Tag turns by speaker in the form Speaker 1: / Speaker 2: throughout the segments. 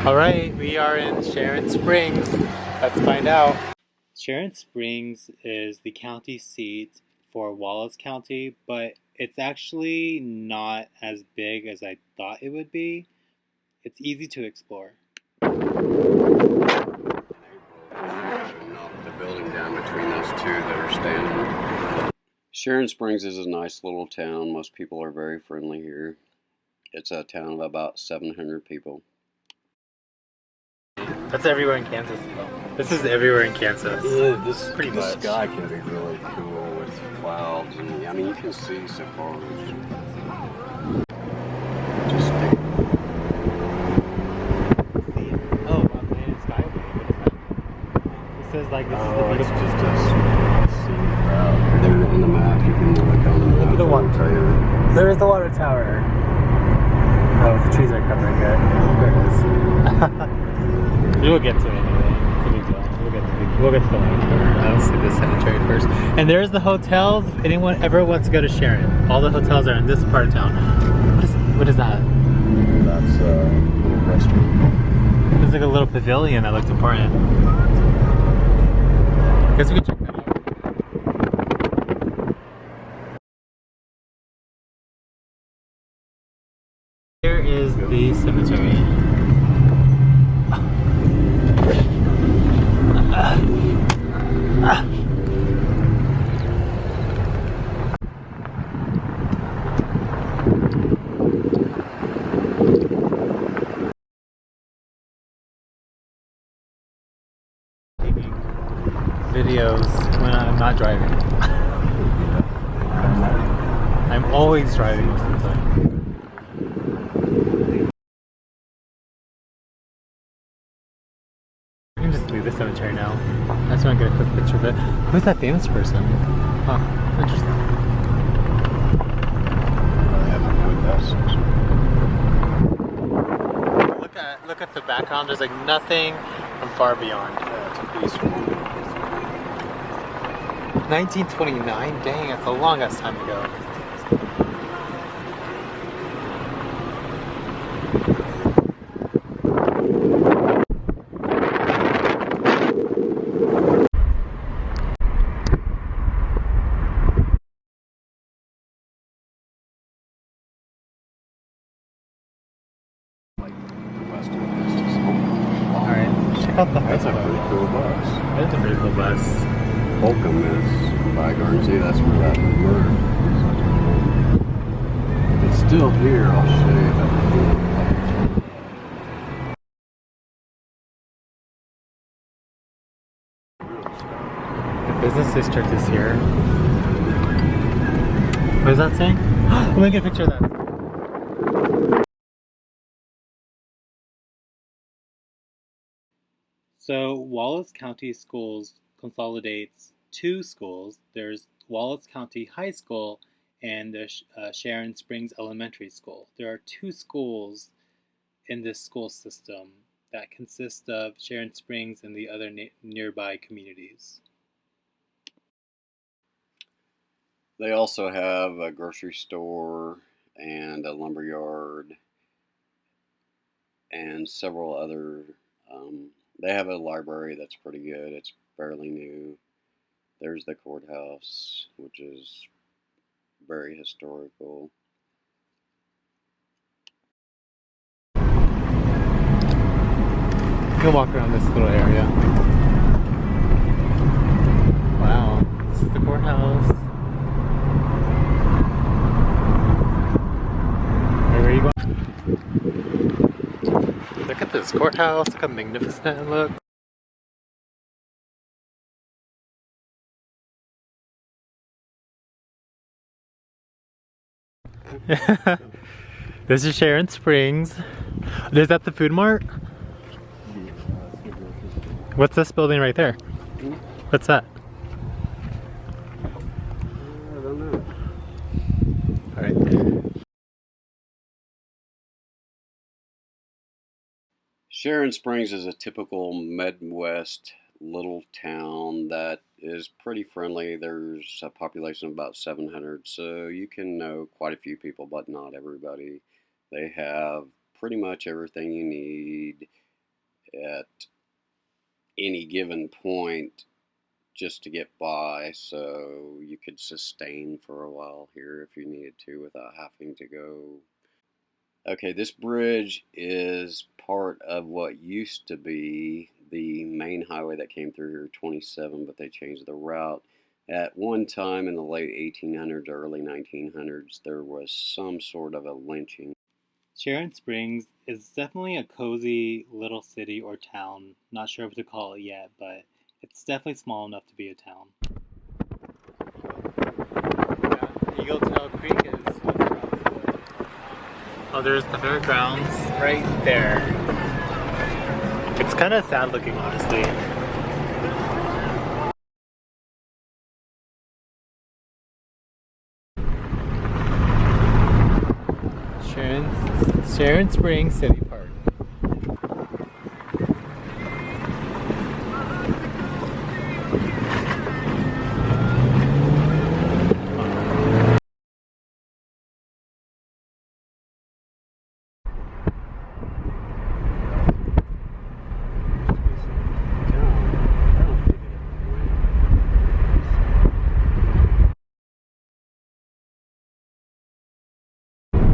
Speaker 1: All right, we are in Sharon Springs. Let's find out. Sharon Springs is the county seat for Wallace County, but it's actually not as big as I thought it would be. It's easy to explore.
Speaker 2: Knock the building down between those two that are standing. Sharon Springs is a nice little town. Most people are very friendly here. It's a town of about 700 people.
Speaker 1: That's everywhere in Kansas. This is everywhere in Kansas.
Speaker 2: This
Speaker 1: Pretty much.
Speaker 2: sky can be really cool with clouds, and I mean you can see so far. Just stick.
Speaker 1: Oh, Atlantic Sky. It says like this is the
Speaker 2: It's
Speaker 1: beautiful.
Speaker 2: just a scene crowd. There in the map, you can look on the map.
Speaker 1: Look at the one.
Speaker 2: Tell you.
Speaker 1: There is the water tower. Oh, the trees are covering it. There it is. We'll get to it anyway. We'll get to the land. Let's see the cemetery first. And there's the hotels. If anyone ever wants to go to Sharon, all the hotels are in this part of town. What is that?
Speaker 2: That's a little restaurant.
Speaker 1: There's like a little pavilion that looks important. I guess we can check that out. Here is the cemetery. Videos when I'm not driving. I'm always driving most of the time. We can just leave the cemetery now. I just want to get a quick picture of it. Who's that famous person? Huh, interesting. Look at the background. There's like nothing from far beyond.
Speaker 2: Yeah, it's a peaceful.
Speaker 1: 1929? Dang, that's the longest time ago. Alright, check out the
Speaker 2: That's a
Speaker 1: hotel.
Speaker 2: pretty cool bus.
Speaker 1: That's a pretty cool bus.
Speaker 2: Holcomb is by Guernsey. That's where that murder. It's still here. I'll show you that.
Speaker 1: The business district is here. What is that saying? Let me get a picture of that. So Wallace County Schools consolidates two schools. There's Wallace County High School and the Sharon Springs Elementary School. There are two schools in this school system that consist of Sharon Springs and the other nearby communities.
Speaker 2: They also have a grocery store and a lumber yard and several other. They have a library that's pretty good. It's fairly new. There's the courthouse, which is very historical.
Speaker 1: You can walk around this little area. Wow, this is the courthouse. Where are you going? Look at this courthouse. Look how magnificent it looks. This is Sharon Springs. Is that the food mart? What's this building right there? What's that?
Speaker 2: I don't know.
Speaker 1: Alright.
Speaker 2: Sharon Springs is a typical Midwest little town that is pretty friendly. There's a population of about 700, so you can know quite a few people, but not everybody. They have pretty much everything you need. at any given point just to get by, so you could sustain for a while here if you needed to without having to go. Okay, this bridge is part of what used to be the main highway that came through here, 27, but they changed the route. At one time in the late 1800s, early 1900s, there was some sort of a lynching.
Speaker 1: Sharon Springs is definitely a cozy little city or town. Not sure what to call it yet, but it's definitely small enough to be a town. Yeah, Eagle Tail Creek is. Oh, there's the fairgrounds right there. It's kind of sad looking, honestly. Sharon Springs City Park.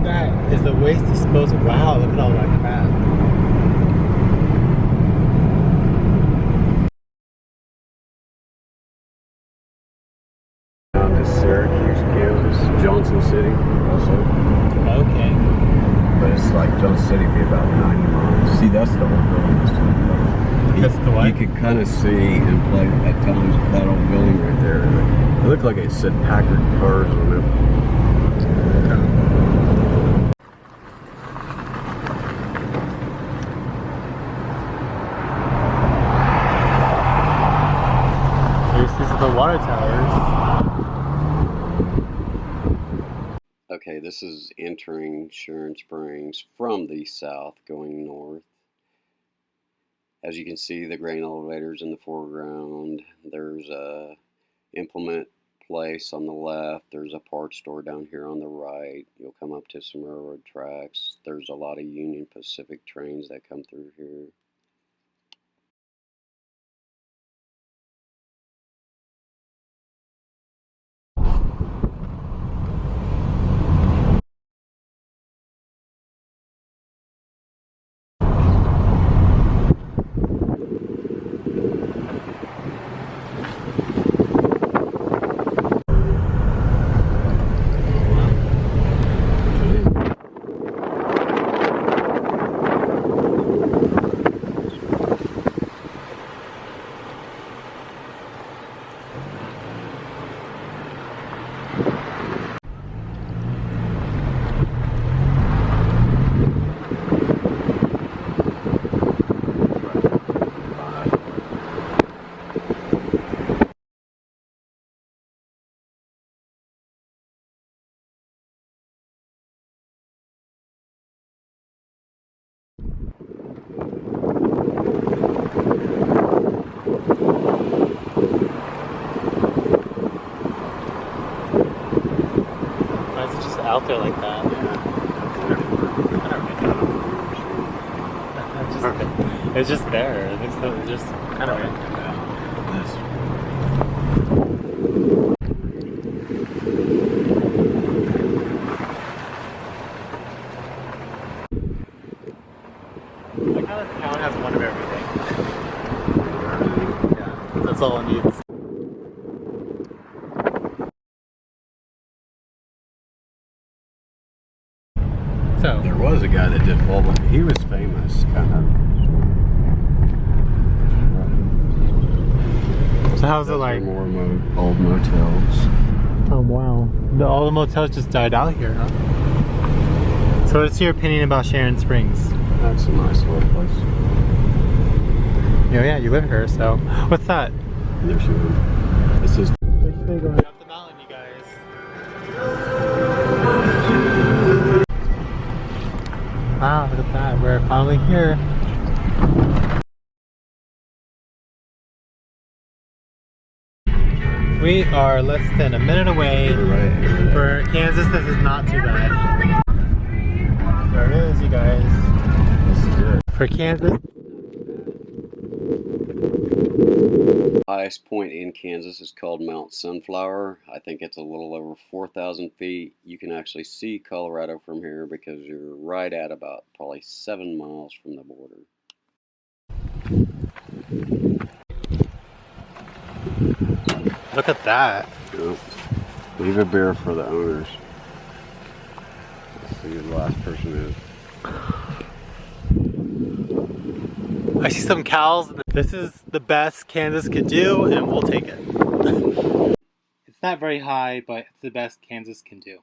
Speaker 1: That is a waste disposal. Wow, look at all that crap.
Speaker 2: To Syracuse, Kansas, Johnson City also.
Speaker 1: Okay.
Speaker 2: But it's like Johnson City be about 90 miles. See, that's the old building.
Speaker 1: That's the what?
Speaker 2: You could kind of see and play at times that old building right there. It looked like it said Packard cars on it.
Speaker 1: These are the water towers.
Speaker 2: Okay, this is entering Sharon Springs from the south going north. As you can see, the grain elevators in the foreground. There's a implement place on the left. There's a parts store down here on the right. You'll come up to some railroad tracks. There's a lot of Union Pacific trains that come through here.
Speaker 1: Why is it just out there like that? It's just there. It's just kind of random. Like how this town has one of everything. Yeah, that's all it needs. So
Speaker 2: There was a guy that did Wallace. He was famous, kind of.
Speaker 1: So how's it like?
Speaker 2: More old motels.
Speaker 1: Oh wow. All the motels just died out here, huh? So what's your opinion about Sharon Springs?
Speaker 2: That's a nice little place.
Speaker 1: Yeah, you live here, so. What's that?
Speaker 2: There she is. This is.
Speaker 1: Going up the mountain, you guys. Wow, look at that. We're finally here. We are less than a minute away. For Kansas, this is not too bad. There it is, you guys.
Speaker 2: This is it.
Speaker 1: For Kansas.
Speaker 2: Highest point in Kansas is called Mount Sunflower. I think it's a little over 4,000 feet. You can actually see Colorado from here because you're right at about probably 7 miles from the border.
Speaker 1: Look at that.
Speaker 2: Yep. Leave a beer for the owners. Let's see who the last person is.
Speaker 1: I see some cows. This is the best Kansas could do, and we'll take it. It's not very high, but it's the best Kansas can do.